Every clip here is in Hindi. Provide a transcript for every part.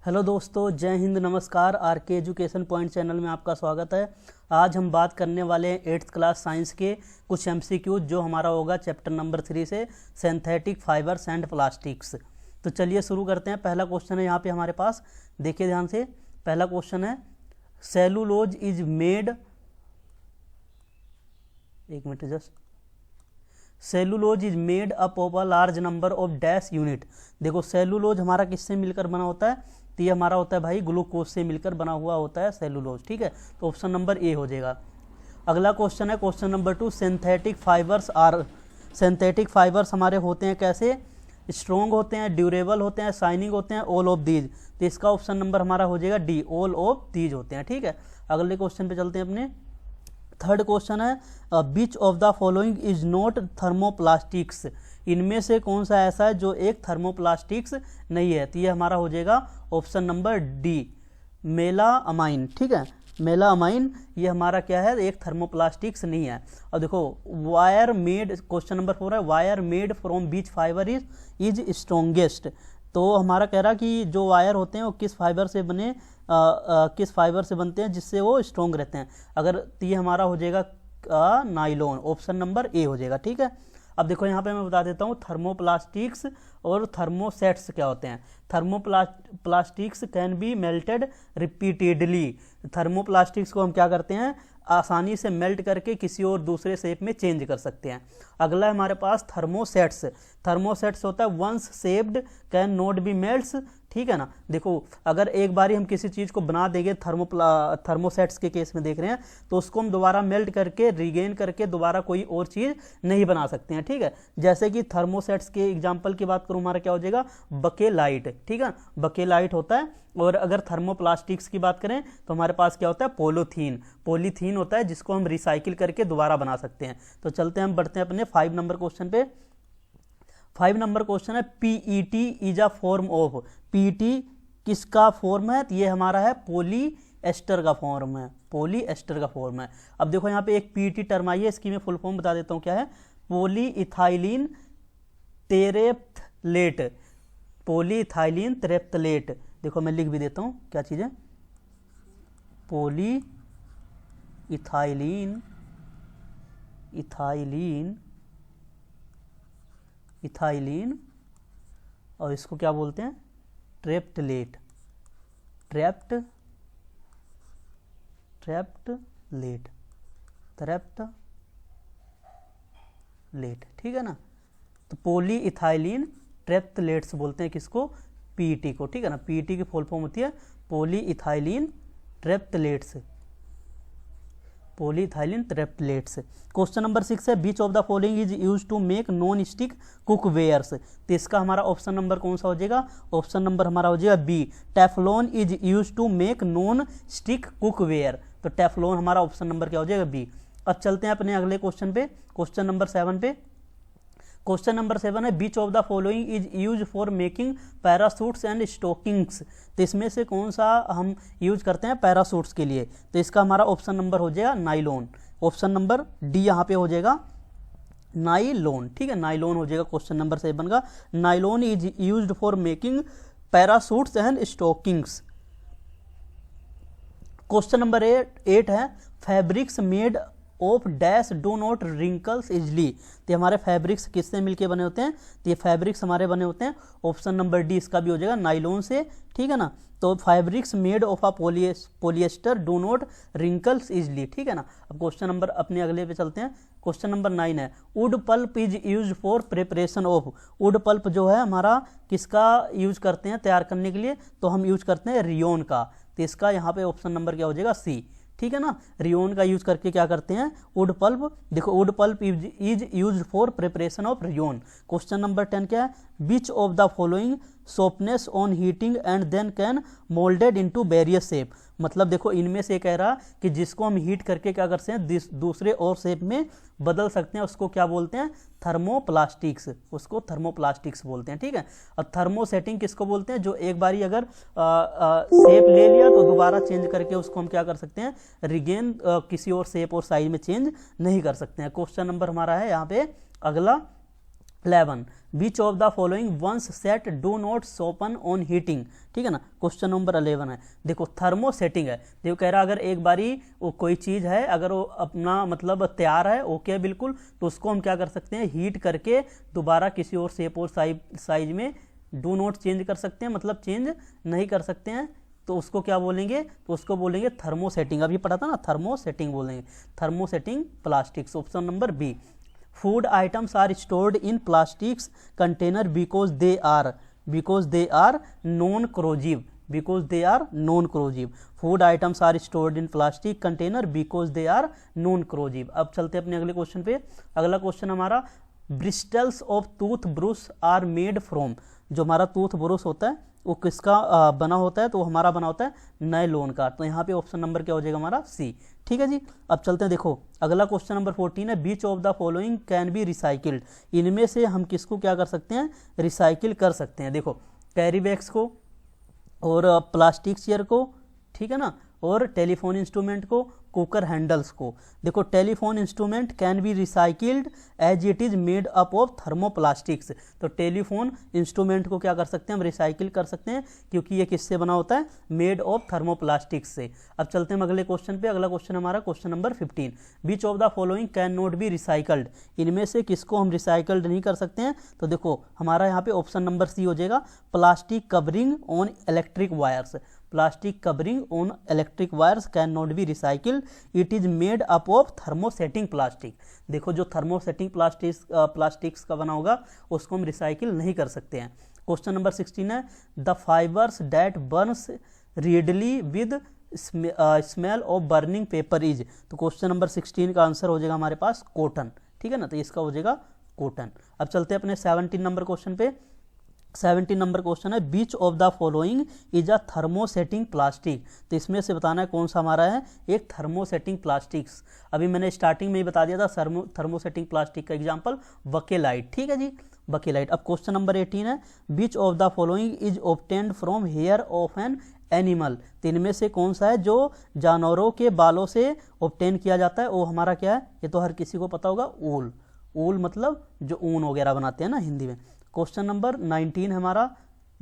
हेलो दोस्तों, जय हिंद, नमस्कार। आर के एजुकेशन पॉइंट चैनल में आपका स्वागत है। आज हम बात करने वाले हैं 8th क्लास साइंस के कुछ एमसीक्यू जो हमारा होगा चैप्टर नंबर 3 से सिंथेटिक फाइबर्स एंड प्लास्टिक्स। तो चलिए शुरू करते हैं। पहला क्वेश्चन है यहाँ पे हमारे पास, देखिए ध्यान से। पहला क्वेश्चन है सेलुलोज इज मेड, एक minute just, cellulose is made up of a large number of dash unit. देखो सेलुलोज हमारा किससे मिलकर बना होता है, तो ये हमारा होता है भाई ग्लूकोज से मिलकर बना हुआ होता है सेलुलोज। ठीक है, तो ऑप्शन नंबर ए हो जाएगा। अगला क्वेश्चन है question number 2, synthetic fibres are, synthetic fibres हमारे होते हैं कैसे, स्ट्रॉन्ग होते हैं, ड्यूरेबल होते हैं, शाइनिंग होते हैं, ऑल ऑफ दीज। तो इसका ऑप्शन नंबर हमारा हो जाएगा डी, ऑल ऑफ दीज होते हैं। ठीक है, अगले क्वेश्चन पे चलते हैं अपने। थर्ड क्वेश्चन है which of the following is not thermoplastics. इनमें से कौन सा ऐसा है जो एक थर्मोप्लास्टिक्स नहीं है, तो ये हमारा हो जाएगा ऑप्शन नंबर डी, मेलामाइन। ठीक है, मेलामाइन ये हमारा क्या है, एक थर्मोप्लास्टिक्स नहीं है। और देखो वायर मेड, क्वेश्चन नंबर 4 है wire made from beach fibre is strongest. तो हमारा कह रहा कि जो वायर होते हैं वो किस फाइबर से बने, किस फाइबर से बनते हैं जिससे वो स्ट्रॉन्ग रहते हैं। अगर तो ये हमारा हो जाएगा नाइलॉन, ऑप्शन नंबर ए हो जाएगा। ठीक है, अब देखो यहाँ पे मैं बता देता हूँ थर्मोप्लास्टिक्स और थर्मोसेट्स क्या होते हैं। Thermoplastics can be melted repeatedly. Thermoplastics को हम क्या करते हैं, आसानी से मेल्ट करके किसी और दूसरे शेप में चेंज कर सकते हैं। अगला है हमारे पास थर्मोसेट्स। थर्मोसेट्स होता है once shaped can not be melts. ठीक है ना, देखो अगर एक बारी हम किसी चीज़ को बना देंगे, थर्मोसेट्स के केस में देख रहे हैं, तो उसको हम दोबारा मेल्ट करके रिगेन करके दोबारा कोई और चीज़ नहीं बना सकते हैं। ठीक है, जैसे कि थर्मोसेट्स के एग्जांपल की बात करूँ, हमारा क्या हो जाएगा बकेलाइट। ठीक है, बकेलाइट होता है। और अगर थर्मोप्लास्टिक्स की बात करें तो हमारे पास क्या होता है पॉलीथीन, पॉलीथीन होता है जिसको हम रिसाइकिल करके दोबारा बना सकते हैं। तो चलते हैं, हम बढ़ते हैं अपने 5 नंबर क्वेश्चन पे। 5 नंबर क्वेश्चन है PET is a form of, PET किसका फॉर्म है, तो ये हमारा है पॉली एस्टर का फॉर्म है, पॉली एस्टर का फॉर्म है। अब देखो यहाँ पे एक पीईटी टर्म आई है, इसकी मैं फुल फॉर्म बता देता हूँ क्या है, पॉली इथाइलिन टेरेप्थलेट, पॉली इथाइलिन टेरेप्थलेट। देखो मैं लिख भी देता हूँ क्या चीज़ है, पॉली इथाइलिन, इथाइलिन और इसको क्या बोलते हैं ट्रेप्टलेट, ट्रेप्टलेट। ठीक है ना, तो पॉली इथाइलिन ट्रेप्टलेट्स बोलते हैं किसको, पीईटी को। ठीक है ना, पीईटी की फुल फॉर्म होती है polyethylene terephthalates, polyethylene terephthalates. Question number 6 है which of the following is use to make non stick cookwares. तो इसका हमारा ऑप्शन नंबर कौन सा हो जाएगा, ऑप्शन नंबर हमारा हो जाएगा B, Teflon is use to make non stick cookware. तो टेफ्लॉन हमारा ऑप्शन नंबर क्या हो जाएगा बी। अब चलते हैं अपने अगले क्वेश्चन पे, क्वेश्चन नंबर 7 पे। क्वेश्चन नंबर 7 है which of the following is use for making parachutes and stockings. तो इसमें से कौन सा हम यूज करते हैं पैरासूट्स के लिए, तो इसका हमारा ऑप्शन नंबर हो जाएगा नाइलॉन, ऑप्शन नंबर डी यहाँ पे हो जाएगा नाइलॉन। ठीक है, नाइलॉन हो जाएगा क्वेश्चन नंबर 7 का। Nylon is used for making parachutes and stockings. Question number 8 है fabrics made of dash do not wrinkles easily. तो हमारे फैब्रिक्स किससे मिलके बने होते हैं, तो ये फैब्रिक्स हमारे बने होते हैं ऑप्शन नंबर डी, इसका भी हो जाएगा नाइलॉन से। ठीक है ना, तो fabrics made of a polyester do not wrinkles easily. ठीक है ना, अब क्वेश्चन नंबर अपने अगले पे चलते हैं। क्वेश्चन नंबर 9 है would pulp is use for preparation of. Wood pulp जो है हमारा किसका यूज करते हैं तैयार करने के लिए, तो हम यूज करते हैं रियोन का। तो इसका यहाँ पे ऑप्शन नंबर क्या हो जाएगा सी। ठीक है ना, रियोन का यूज करके क्या करते हैं वुड पल्प। देखो wood pulp is use for preparation of rayon. Question number 10 क्या है which of the following softness on heating and then can moulded into various shape. मतलब देखो इनमें से कह रहा कि जिसको हम हीट करके क्या करते हैं दूसरे और शेप में बदल सकते हैं, उसको क्या बोलते हैं थर्मोप्लास्टिक्स, उसको थर्मोप्लास्टिक्स बोलते हैं। ठीक है, और थर्मोसेटिंग किसको बोलते हैं, जो एक बारी अगर शेप ले लिया तो दोबारा चेंज करके उसको हम क्या कर सकते हैं रिगेन किसी और शेप और साइज में चेंज नहीं कर सकते हैं। क्वेश्चन नंबर हमारा है यहाँ पे अगला 11 which of the following ones set do not soften on heating, ठीक है ना। क्वेश्चन नंबर 11 है, देखो थर्मो सेटिंग है, देखो कह रहा अगर एक बारी वो कोई चीज़ है अगर वो अपना मतलब तैयार है ओके है बिल्कुल, तो उसको हम क्या कर सकते हैं हीट करके दोबारा किसी और शेप और साइज में डू नॉट चेंज कर सकते हैं, मतलब चेंज नहीं कर सकते हैं, तो उसको क्या बोलेंगे, तो उसको बोलेंगे थर्मो सेटिंग। अभी पढ़ा था ना, थर्मो सेटिंग बोलेंगे, thermo setting plastics. Option number B. Food items are stored in plastics container because they are non corrosive, because they are non corrosive. Food items are stored in plastic container because they are non corrosive. अब चलते हैं अपने अगले क्वेश्चन पे। अगला क्वेश्चन हमारा, bristles of tooth brush are made from, जो हमारा टूथ ब्रश होता है वो किसका बना होता है, तो हमारा बना होता है नायलॉन का। तो यहाँ पे ऑप्शन नंबर क्या हो जाएगा हमारा सी, ठीक है जी। अब चलते हैं, देखो अगला क्वेश्चन नंबर 14 है, which of the following can be recycled, इनमें से हम किसको क्या कर सकते हैं, रिसाइकिल कर सकते हैं। देखो कैरी बैग्स को और प्लास्टिक चेयर को, ठीक है ना, और टेलीफोन इंस्ट्रूमेंट को, कुकर हैंडल्स को। देखो telephone instrument can be recycled as it is made up of thermoplastics, तो टेलीफोन इंस्ट्रूमेंट को क्या कर सकते हैं हम, रिसाइकिल कर सकते हैं, क्योंकि ये किससे बना होता है, मेड ऑफ थर्मोप्लास्टिक्स से। अब चलते हैं अगले क्वेश्चन पे। अगला क्वेश्चन हमारा question number 15, beach of the following can not B recycled, इनमें से किसको हम रिसाइकल्ड नहीं कर सकते हैं, तो देखो हमारा यहाँ पे ऑप्शन नंबर सी हो जाएगा, plastic covering on electric wires, plastic covering on electric wires can not B recycled, it is made up of thermosetting plastic. देखो जो थर्मोसेटिंग प्लास्टिक्स का बना होगा उसको हम रिसाइकिल नहीं कर सकते हैं। क्वेश्चन नंबर 16 है, the fibres that burns readily with smell of burning paper is, तो क्वेश्चन नंबर 16 का आंसर हो जाएगा हमारे पास कॉटन, ठीक है ना, तो इसका हो जाएगा कॉटन। अब चलते हैं अपने 17 नंबर क्वेश्चन पे। 17 नंबर क्वेश्चन है, which of the following is a thermosetting plastic, तो इसमें से बताना है कौन सा हमारा है एक थर्मोसेटिंग प्लास्टिक्स। अभी मैंने स्टार्टिंग में ही बता दिया था थर्मोसेटिंग प्लास्टिक का एग्जांपल बकेलाइट, ठीक है जी, बकेलाइट। अब क्वेश्चन नंबर 18 है, which of the following is obtained from hair of an animal, तो इनमें से कौन सा है जो जानवरों के बालों से ऑब्टेन किया जाता है, वो हमारा क्या है, ये तो हर किसी को पता होगा, ऊल। ऊल मतलब जो ऊन वगैरह बनाते हैं ना हिंदी में। क्वेश्चन नंबर 19 हमारा,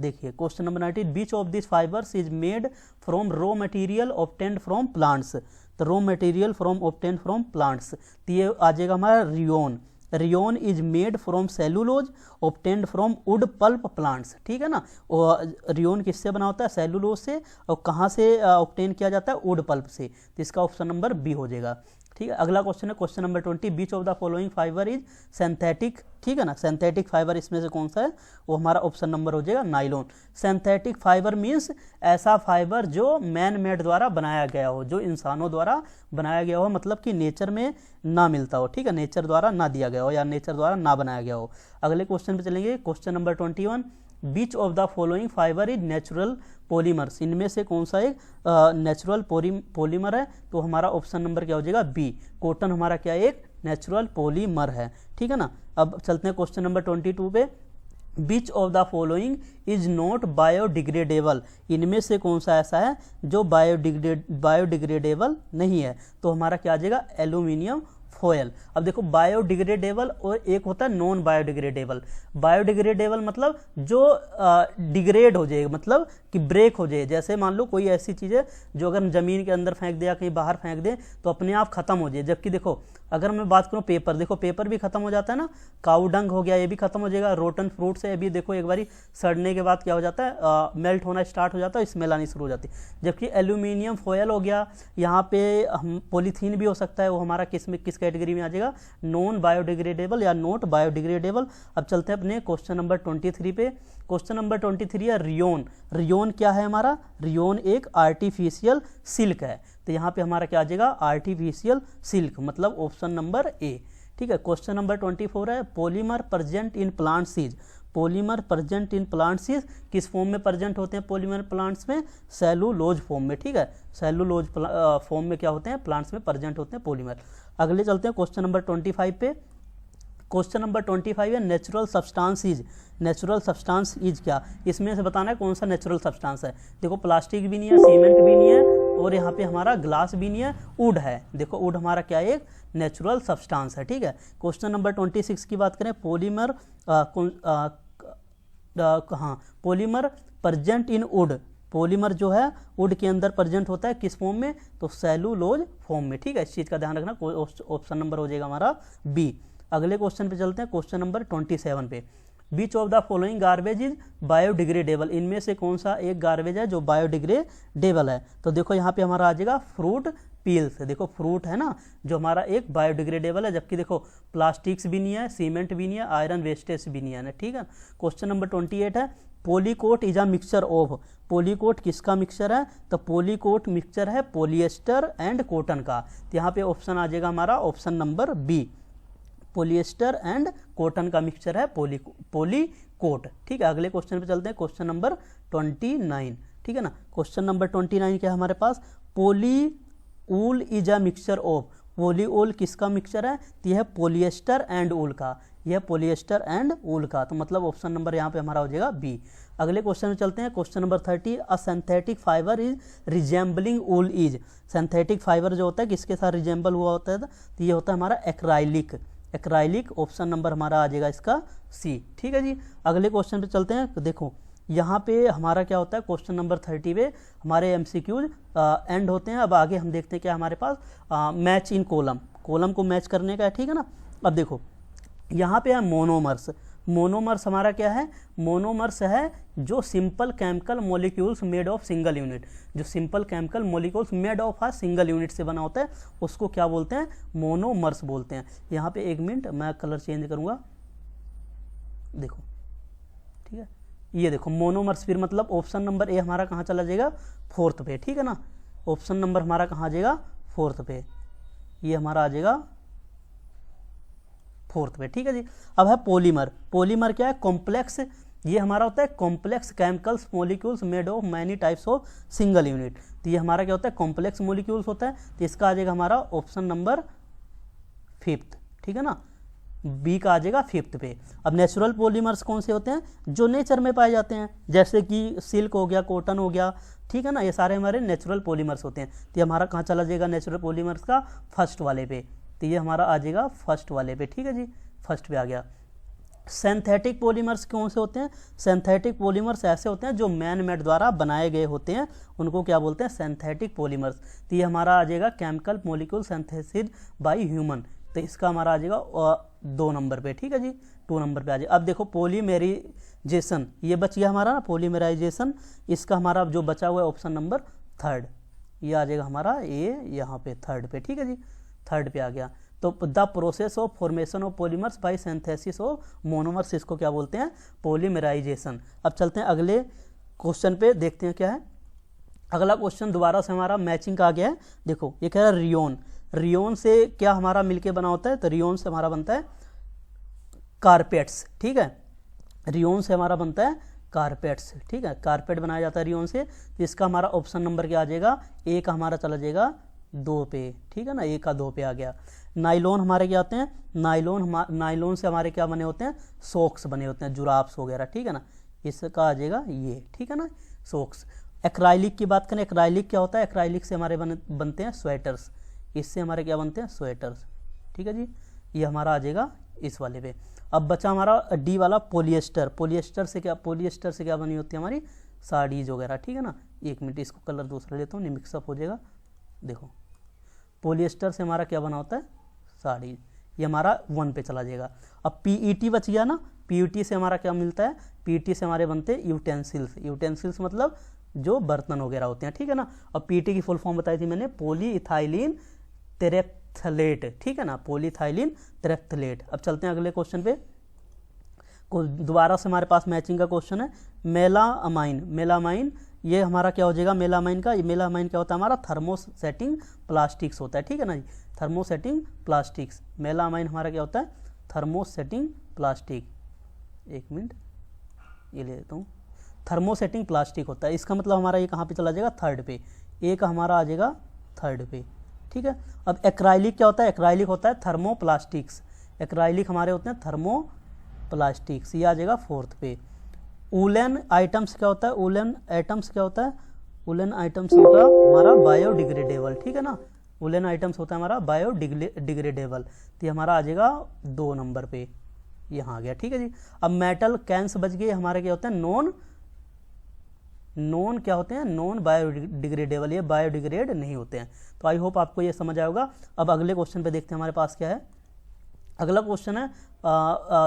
देखिए question number 19, which of this fibres is made from raw material obtained from plants, तो raw material from obtained from plants, तो ये आ जाएगा हमारा rayon. Rayon is made from cellulose obtained from wood pulp plants, ठीक है ना। और रियोन किससे बना होता है, सेलुलोज से, और कहाँ से ऑब्टेन किया जाता है, वुड पल्प से, तो इसका ऑप्शन नंबर बी हो जाएगा, ठीक है। अगला क्वेश्चन है question number 20, beach of the following fibre is synthetic, ठीक है ना, सिंथेटिक फाइबर इसमें से कौन सा है, वो हमारा ऑप्शन नंबर हो जाएगा नाइलॉन। सिंथेटिक फाइबर मीन्स ऐसा फाइबर जो मैन मेड द्वारा बनाया गया हो, जो इंसानों द्वारा बनाया गया हो, मतलब कि नेचर में ना मिलता हो, ठीक है, नेचर द्वारा ना दिया गया हो या नेचर द्वारा ना बनाया गया हो। अगले क्वेश्चन पे चलेंगे, question number 21, beach of the following fibre is natural polymers, इनमें से कौन सा एक नेचुरल पॉलीमर है, तो हमारा ऑप्शन नंबर क्या हो जाएगा बी, कॉटन हमारा क्या एक नेचुरल पॉलीमर है, ठीक है ना। अब चलते हैं क्वेश्चन नंबर 22 पे, which of the following is not biodegradable, इनमें से कौन सा ऐसा है जो बायोडिग्रेडेबल नहीं है, तो हमारा क्या आ जाएगा एल्यूमिनियम फॉयल। अब देखो बायोडिग्रेडेबल और एक होता है नॉन बायोडिग्रेडेबल। बायोडिग्रेडेबल मतलब जो डिग्रेड हो जाए, मतलब कि ब्रेक हो जाए, जैसे मान लो कोई ऐसी चीज़ है जो अगर जमीन के अंदर फेंक दे या कहीं बाहर फेंक दे तो अपने आप खत्म हो जाए। जबकि देखो अगर मैं बात करूँ पेपर, देखो पेपर भी खत्म हो जाता है ना, काऊ डंग हो गया ये भी खत्म हो जाएगा, रोटन फ्रूट से अभी देखो एक बारी सड़ने के बाद क्या हो जाता है, मेल्ट होना स्टार्ट हो जाता है, स्मेल आनी शुरू हो जाती है। जबकि एल्यूमिनियम फॉयल हो गया, यहाँ पे हम पॉलीथीन भी हो सकता है, वो हमारा किस कैटेगरी में आ जाएगा, नॉन बायोडिग्रेडेबल या नॉट बायोडिग्रेडेबल। अब चलते हैं अपने क्वेश्चन नंबर 23 पे। क्वेश्चन नंबर 23 है रियोन। रियोन क्या है हमारा, रियोन एक आर्टिफिशियल सिल्क है, तो यहाँ पे हमारा क्या आ जाएगा आर्टिफिशियल सिल्क, मतलब ऑप्शन नंबर ए, ठीक है। क्वेश्चन नंबर 24 है, polymer present in plants is, polymer present in plants is किस फॉर्म में प्रेजेंट होते हैं पॉलीमर प्लांट्स में, सेलुलोज फॉर्म में, ठीक है, सेलुलोज फॉर्म में क्या होते हैं प्लांट्स में प्रेजेंट होते हैं पॉलीमर। अगले चलते हैं क्वेश्चन नंबर 25 पे। क्वेश्चन नंबर 25 है, natural substance is, natural substance is क्या, इसमें से बताना है कौन सा नेचुरल सब्सटेंस है। देखो प्लास्टिक भी नहीं है, सीमेंट भी नहीं है और यहाँ पे हमारा ग्लास भी नहीं है, वुड है। देखो वुड हमारा क्या है, एक नेचुरल सब्सटेंस है, ठीक है। क्वेश्चन नंबर 26 की बात करें, पॉलीमर हाँ polymer present in would, polymer जो है वुड के अंदर प्रेजेंट होता है किस फॉर्म में, तो सेलुलोज फॉर्म में, ठीक है। इस चीज़ का ध्यान रखना, ऑप्शन नंबर हो जाएगा हमारा बी। अगले क्वेश्चन पे चलते हैं, क्वेश्चन नंबर 27 पे। विच of the following garbage is biodegradable, इनमें से कौन सा एक गार्बेज है जो बायोडिग्रेडेबल है। तो देखो यहाँ पे हमारा आ जाएगा फ्रूट पील्स। देखो फ्रूट है ना जो हमारा एक बायोडिग्रेडेबल है, जबकि देखो प्लास्टिक्स भी नहीं है, सीमेंट भी नहीं है, आयरन वेस्टेज भी नहीं है, ठीक है। क्वेश्चन नंबर 28 है, polycot is a mixture of, polycot किसका मिक्सचर है, तो पॉलीकोट मिक्सचर है पॉलिएस्टर एंड कॉटन का। तो यहाँ पे ऑप्शन आ जाएगा हमारा option number B, polyester and cotton का मिक्सचर है पॉलीकोट, ठीक है। अगले क्वेश्चन पे चलते हैं, क्वेश्चन नंबर 29, ठीक है ना। क्वेश्चन नंबर 29 क्या है हमारे पास, poly wool is a mixture of, poly wool किसका मिक्सचर है, तो यह पॉलिएस्टर एंड ऊल का, यह पॉलिएस्टर एंड ऊल का। तो मतलब ऑप्शन नंबर यहाँ पे हमारा हो जाएगा बी। अगले क्वेश्चन में चलते हैं, question number 30, a synthetic fibre is resembling wool is, synthetic fibre जो होता है किसके साथ रिजेंबल हुआ होता है, तो ये होता है हमारा एक्राइलिक, एक्राइलिक। ऑप्शन नंबर हमारा आ जाएगा इसका सी, ठीक है जी। अगले क्वेश्चन पे चलते हैं, तो देखो यहाँ पे हमारा क्या होता है, क्वेश्चन नंबर 30 पे हमारे एमसीक्यूज एंड होते हैं। अब आगे हम देखते हैं क्या हमारे पास, मैच इन कॉलम, कॉलम को मैच करने का है, ठीक है ना। अब देखो यहाँ पे है मोनोमर्स, मोनोमर्स हमारा क्या है, मोनोमर्स है जो simple chemical molecules made of single unit, जो simple chemical molecules made of a single unit से बना होता है उसको क्या बोलते हैं, मोनोमर्स बोलते हैं। यहाँ पे एक मिनट मैं कलर चेंज करूँगा, देखो ठीक है, ये देखो मोनोमर्स, फिर मतलब ऑप्शन नंबर ए हमारा कहाँ चला जाएगा, फोर्थ पे, ठीक है ना। ऑप्शन नंबर हमारा कहाँ आ जाएगा, फोर्थ पे, ये हमारा आ जाएगा फोर्थ पे, ठीक है जी। अब है पॉलीमर, पॉलीमर क्या है, कॉम्प्लेक्स, ये हमारा होता है complex chemicals molecules made of many types of single unit. तो ये हमारा क्या होता है, कॉम्प्लेक्स मॉलिक्यूल्स होता है। तो इसका आ जाएगा हमारा ऑप्शन नंबर फिफ्थ, ठीक है ना, बी का आ जाएगा फिफ्थ पे। अब नेचुरल पॉलीमर्स कौन से होते हैं, जो नेचर में पाए जाते हैं, जैसे कि सिल्क हो गया, कॉटन हो गया, ठीक है ना, ये सारे हमारे नेचुरल पॉलीमर्स होते हैं। तो ये हमारा कहाँ चला जाएगा नेचुरल पॉलीमर्स का, फर्स्ट वाले पे। तो ये हमारा आ जाएगा फर्स्ट वाले पे, ठीक है जी, फर्स्ट पे आ गया। सिंथेटिक पॉलीमर्स कौन से होते हैं, सिंथेटिक पॉलीमर्स ऐसे होते हैं जो मैन मेड द्वारा बनाए गए होते हैं, उनको क्या बोलते हैं, सिंथेटिक पॉलीमर्स। तो ये हमारा आ जाएगा chemical molecule synthesis by human. तो इसका हमारा आ जाएगा 2 नंबर पे, ठीक है जी, 2 नंबर पे आ जाएगा। अब देखो पॉलीमेराइजेशन, ये बच गया हमारा ना पॉलीमेराइजेशन, इसका हमारा जो बचा हुआ है ऑप्शन नंबर थर्ड, ये आ जाएगा हमारा ए यहाँ पे थर्ड पे, ठीक है जी, थर्ड पे आ गया। तो the process of formation of polymers by synthesis of monomers, इसको क्या बोलते हैं, पॉलीमेराइजेशन। अब चलते हैं अगले क्वेश्चन पे, देखते हैं क्या है। अगला क्वेश्चन दोबारा से हमारा मैचिंग का आ गया है। देखो ये कह रहा है रियोन, रियोन से क्या हमारा मिलके बना होता है, तो रियोन से हमारा बनता है कारपेट्स, ठीक है, रियोन से हमारा बनता है कारपेट्स, ठीक है, कारपेट बनाया जाता है रियोन से। तो इसका हमारा ऑप्शन नंबर क्या आ जाएगा, ए का हमारा चला जाएगा 2 पे, ठीक है ना, ए का 2 पे आ गया। नाइलॉन हमारे क्या आते हैं, नाइलॉन से हमारे क्या बने होते हैं, सॉक्स बने होते हैं, जुराब्स वगैरह, ठीक है ना, इसका आ जाएगा ये, ठीक है ना, सॉक्स। एक्राइलिक की बात करें, एक्राइलिक क्या होता है, एक्राइलिक से हमारे बनते हैं स्वेटर्स, इससे हमारे क्या बनते हैं, स्वेटर्स, ठीक है जी, ये हमारा आ जाएगा इस वाले पे। अब बचा हमारा डी वाला पॉलिएस्टर, पॉलिएस्टर से क्या बनी होती है हमारी साड़ीज वगैरह, ठीक है ना। एक मिनट इसको कलर दूसरा लेता हूँ, नहीं मिक्सअप हो जाएगा। देखो पॉलिएस्टर से हमारा क्या बना होता है, साड़ी, ये हमारा 1 पे चला जाएगा। अब पीईटी बच गया ना, पीईटी से हमारा क्या मिलता है, पीईटी से हमारे बनते हैं यूटेंसिल्स, यूटेंसिल्स मतलब जो बर्तन वगैरह होते हैं, ठीक है ना। और पीईटी की फुल फॉर्म बताई थी मैंने, पॉलीइथाइलिन टेरेप्थलेट, ठीक है ना, पॉलीइथाइलिन टेरेप्थलेट। अब चलते हैं अगले क्वेश्चन पे, दोबारा से हमारे पास मैचिंग का क्वेश्चन है। मेलामाइन, मेलामाइन ये हमारा क्या हो जाएगा, मेलामाइन का, मेलामाइन क्या होता है हमारा, थर्मोसेटिंग प्लास्टिक्स होता है, ठीक है ना जी, थर्मोसेटिंग प्लास्टिक्स। मेलामाइन हमारा क्या होता है, थर्मोसेटिंग प्लास्टिक, एक मिनट ये ले लेता हूँ, थर्मोसेटिंग प्लास्टिक होता है। इसका मतलब हमारा ये कहाँ पे चला जाएगा, थर्ड पे, ए का हमारा आ जाएगा थर्ड पे, ठीक है। अब एक्राइलिक क्या होता है, एक्राइलिक होता है थर्मोप्लास्टिक्स, एक्राइलिक हमारे होते हैं थर्मोप्लास्टिक्स, ये आ जाएगा फोर्थ पे। वूलन आइटम्स क्या होता है, वूलन आइटम्स क्या होता है, वुलन आइटम्स होगा हमारा बायोडिग्रेडेबल, ठीक है ना, वुलन आइटम्स होता है हमारा बायोडिग्रेडेबल, तो ये हमारा आ जाएगा 2 नंबर पे, यहाँ आ गया, ठीक है जी। अब मेटल कैंस बच गए, हमारे क्या होते हैं नॉन क्या होते हैं, नॉन बायोडिग्रेडेबल, ये बायोडिग्रेड नहीं होते हैं। तो आई होप आपको ये समझ आएगा। अब अगले क्वेश्चन पे देखते हैं हमारे पास क्या है। अगला क्वेश्चन है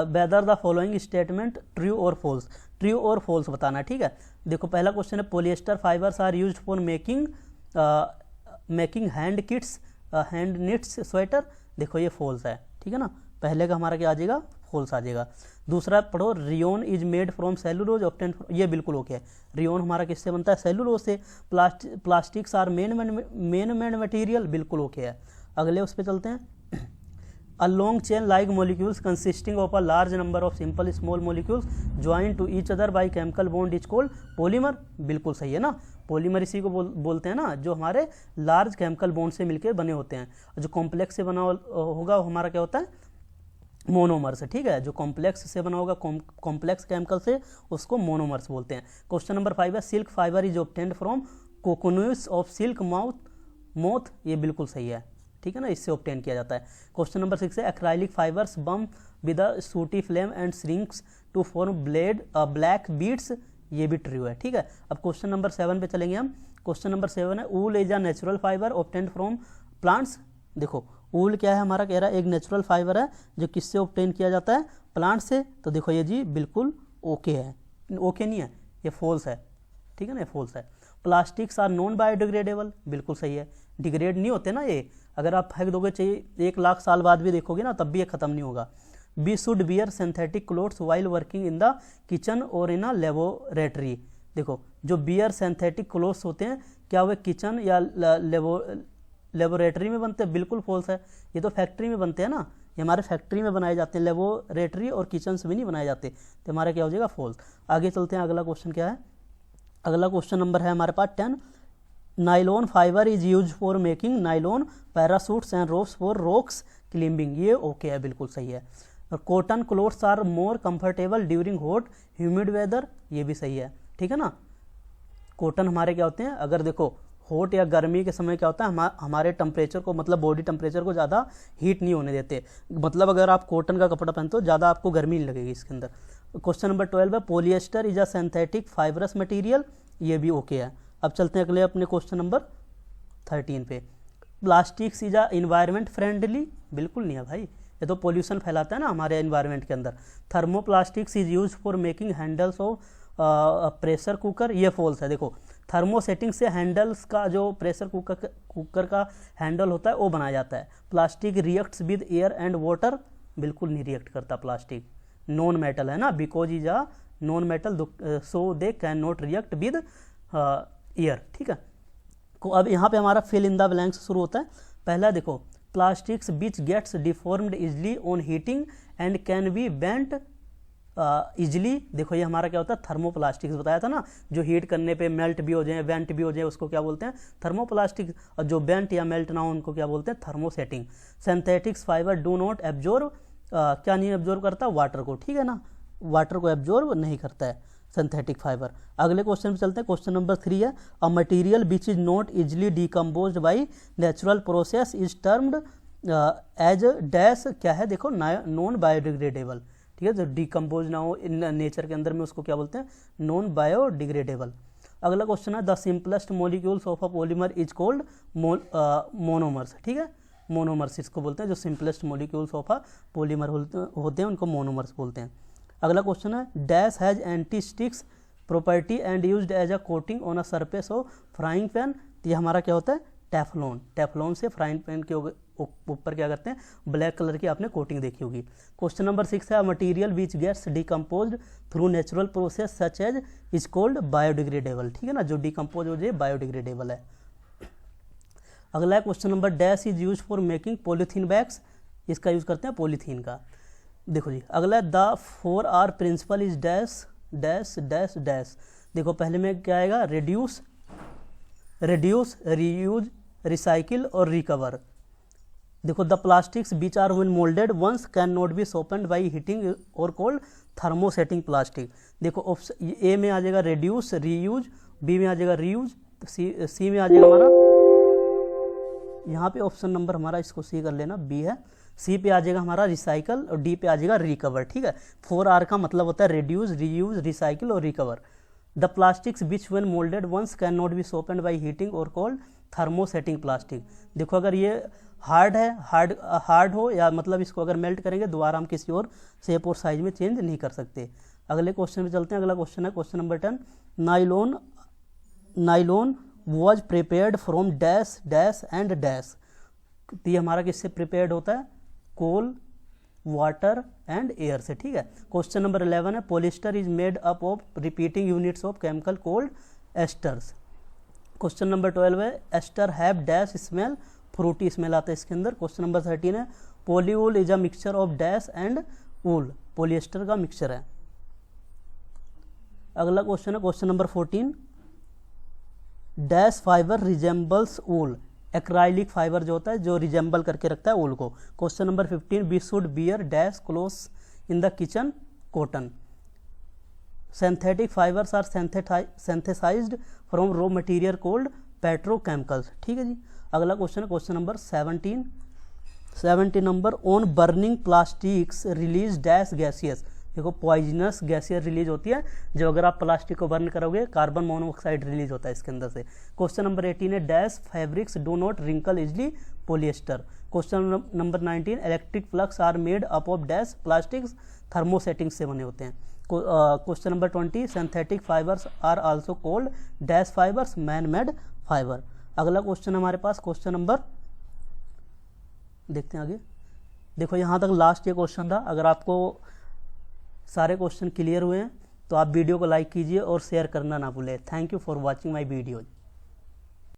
whether the following statement true और फॉल्स, ट्रू और फॉल्स बताना है, ठीक है। देखो पहला क्वेश्चन है polyester fibres are used for making hand kits, hand knits sweater, देखो ये फॉल्स है, ठीक है ना, पहले का हमारा क्या आ जाएगा, फॉल्स आ जाएगा। दूसरा पढ़ो rayon is made from cellulose obtain, ये बिल्कुल ओके है, रियोन हमारा किससे बनता है, सेलुलोज से। प्लास्टिक्स आर मेन मटेरियल, बिल्कुल ओके है। अगले उस पर चलते हैं। A long chain like molecules consisting of a large number of simple small molecules joined to each other by chemical bond is called polymer, बिल्कुल सही है ना, पॉलीमर इसी को बोलते हैं ना, जो हमारे लार्ज केमिकल बॉन्ड से मिलकर बने होते हैं। जो कॉम्प्लेक्स से बना होगा वो हमारा क्या होता है, मोनोमर्स, ठीक है, जो कॉम्प्लेक्स से बना होगा कॉम्प्लेक्स केमिकल से उसको मोनोमर्स बोलते हैं। क्वेश्चन नंबर 5 है silk fibre is obtained from cocoons of silk moth, ये बिल्कुल सही है, ठीक है ना, इससे ऑब्टेन किया जाता है। क्वेश्चन नंबर 6 है acrylic fibres burn with a sooty flame and shrinks to form black beads, ये भी ट्रू है, ठीक है। अब क्वेश्चन नंबर 7 पे चलेंगे हम। क्वेश्चन नंबर 7 है wool is a natural fibre obtained from plants, देखो ऊल क्या है हमारा, कह रहा है एक नेचुरल फाइबर है जो किससे ऑब्टेन किया जाता है, प्लांट से, तो देखो ये जी बिल्कुल ओके है, ओके नहीं है, ये फॉल्स है, ठीक है ना, ये फॉल्स है। प्लास्टिक्स आर नॉन बायोडिग्रेडेबल, बिल्कुल सही है, डिग्रेड नहीं होते ना ये, अगर आप फेंक दोगे चाहिए 1 लाख साल बाद भी देखोगे ना तब भी ये खत्म नहीं होगा। We should wear synthetic clothes while working in the kitchen और इन अ लेबोरेटरी, देखो जो बियर सिंथेटिक क्लोथ्स होते हैं क्या वे किचन या लेबोरेटरी में बनते हैं, बिल्कुल फॉल्स है, ये तो फैक्ट्री में बनते हैं ना, ये हमारे फैक्ट्री में बनाए जाते हैं, लेबोरेटरी और किचन से भी नहीं बनाए जाते, तो हमारा क्या हो जाएगा, फॉल्स। आगे चलते हैं, अगला क्वेश्चन क्या है, अगला क्वेश्चन नंबर है हमारे पास 10। Nylon fibre is use for making nylon parachutes and ropes for rocks climbing, ये ओके है, बिल्कुल सही है। Cotton clothes are more comfortable during hot humid weather, ये भी सही है, ठीक है ना। कॉटन हमारे क्या होते हैं, अगर देखो हॉट या गर्मी के समय क्या होता है, हमारे टेम्परेचर को मतलब बॉडी टेम्परेचर को ज़्यादा हीट नहीं होने देते, मतलब अगर आप कॉटन का कपड़ा पहनते हो ज़्यादा आपको गर्मी नहीं लगेगी इसके अंदर। क्वेश्चन नंबर 12 है polyester is a synthetic fibrous material, ये भी ओके है। अब चलते हैं अगले अपने क्वेश्चन नंबर 13 पे। Plastics is a environment friendly, बिल्कुल नहीं है भाई, ये तो पोल्यूशन फैलाता है ना हमारे एनवायरनमेंट के अंदर। Thermoplastics is use for making handles of pressure cooker, ये फॉल्स है, देखो थर्मो सेटिंग से हैंडल्स का जो प्रेशर कुकर का हैंडल होता है वो बनाया जाता है। Plastic reacts with air and water, बिल्कुल नहीं रिएक्ट करता, प्लास्टिक नॉन मेटल है ना, because is a non metal so they can not react with air, ठीक है। अब यहाँ पे हमारा फिल इन द ब्लैंक्स शुरू होता है। पहला देखो plastics which gets deformed easily on heating and can be bent easily, देखो ये हमारा क्या होता है, थर्मोप्लास्टिक्स बताया था ना, जो हीट करने पे मेल्ट भी हो जाए बेंट भी हो जाए उसको क्या बोलते हैं, थर्मोप्लास्टिक, और जो बेंट या मेल्ट ना हो उनको क्या बोलते हैं, thermosetting. Synthetics fibre do not absorb, क्या नहीं एब्जॉर्ब करता, वाटर को, ठीक है ना, वाटर को एब्जॉर्ब नहीं करता है सिंथेटिक फाइबर। अगले क्वेश्चन पे चलते हैं। क्वेश्चन नंबर 3 है a material which is not easily decomposed by natural process is termed as dash, क्या है, देखो नॉन बायोडिग्रेडेबल, ठीक है, जो डिकम्पोज ना हो इन नेचर के अंदर में उसको क्या बोलते हैं, नॉन बायोडिग्रेडेबल। अगला क्वेश्चन है the simplest molecules of a polymer is called monomers, ठीक है, मोनोमर्स इसको बोलते हैं, जो simplest molecules of a polymer होते हैं उनको मोनोमर्स बोलते हैं। अगला क्वेश्चन है dash has anti sticks property and used as a coating on a surface of frying pan, तो ये हमारा क्या होता है, टेफ्लॉन, टेफ्लॉन से फ्राइंग पैन के ऊपर क्या करते हैं, ब्लैक कलर की आपने कोटिंग देखी होगी। क्वेश्चन नंबर 6 है material which gets decomposed through natural process such as is called biodegradable, ठीक है ना, जो डिकम्पोज हो जाए बायोडिग्रेडेबल है। अगला question number dash is use for making polythene bags, इसका यूज करते हैं पॉलीथीन का। देखो जी अगला the 4R principle is dash dash dash dash, देखो पहले में क्या आएगा, रिड्यूस रीयूज रिसाइकिल और रिकवर। देखो the plastics which are when moulded once can not be softened by heating और कोल्ड थर्मोसेटिंग प्लास्टिक। देखो ए में आ जाएगा रिड्यूस रीयूज, बी में आ जाएगा रीयूज तो सी में आ जाएगा हमारा, यहाँ पे ऑप्शन नंबर हमारा, इसको सी कर लेना, बी है। सी पे आ जाएगा हमारा रिसाइकल और डी पे आ जाएगा रिकवर। ठीक है, 4R का मतलब होता है रिड्यूस, रीयूज, रिसाइकिल और recover. The plastics which when moulded once can not be softened by heating और कोल्ड थर्मोसेटिंग प्लास्टिक। देखो अगर ये हार्ड है, हार्ड हो या मतलब इसको अगर मेल्ट करेंगे दोबारा हम किसी और शेप और साइज में चेंज नहीं कर सकते। अगले क्वेश्चन पे चलते हैं। अगला क्वेश्चन है question number 10। Nylon was prepared from dash dash and dash. तो ये हमारा किससे प्रिपेयर्ड होता है? कोल, वाटर एंड एयर से। ठीक है, क्वेश्चन नंबर 11 है polyester is made up of repeating units of chemical called esters. Question number 12 है ester have dash smell, fruity smell आता है इसके अंदर। क्वेश्चन नंबर 13 है polywool is a mixture of dash and wool, polyester का मिक्सचर है। अगला क्वेश्चन है question number 14, dash fibre resembles wool, acrylic fibre जो होता है जो रिजेंबल करके रखता है वूल को। Question number 15, we should bear dash clothes in the kitchen, cotton. Synthetic fibres are synthesised from raw material called petrochemicals. ठीक है जी। अगला क्वेश्चन है क्वेश्चन नंबर 17 number, on burning plastics release dash gaseous. देखो पॉइजनस गैसियर रिलीज होती है जो अगर आप प्लास्टिक को बर्न करोगे कार्बन मोनोऑक्साइड रिलीज होता है इसके अंदर से। क्वेश्चन नंबर 18 है dash fabrics do not wrinkle easily, polyester. Question number 19, electric plugs are made up of dash plastics, thermosetting से बने होते हैं। Question number 20, synthetic fibres are also called dash fibres, man made fibre. अगला क्वेश्चन हमारे पास क्वेश्चन नंबर, देखते हैं आगे। देखो यहाँ तक लास्ट ये क्वेश्चन था। अगर आपको सारे क्वेश्चन क्लियर हुए हैं तो आप वीडियो को लाइक कीजिए और शेयर करना ना भूलें। Thank you for watching my video.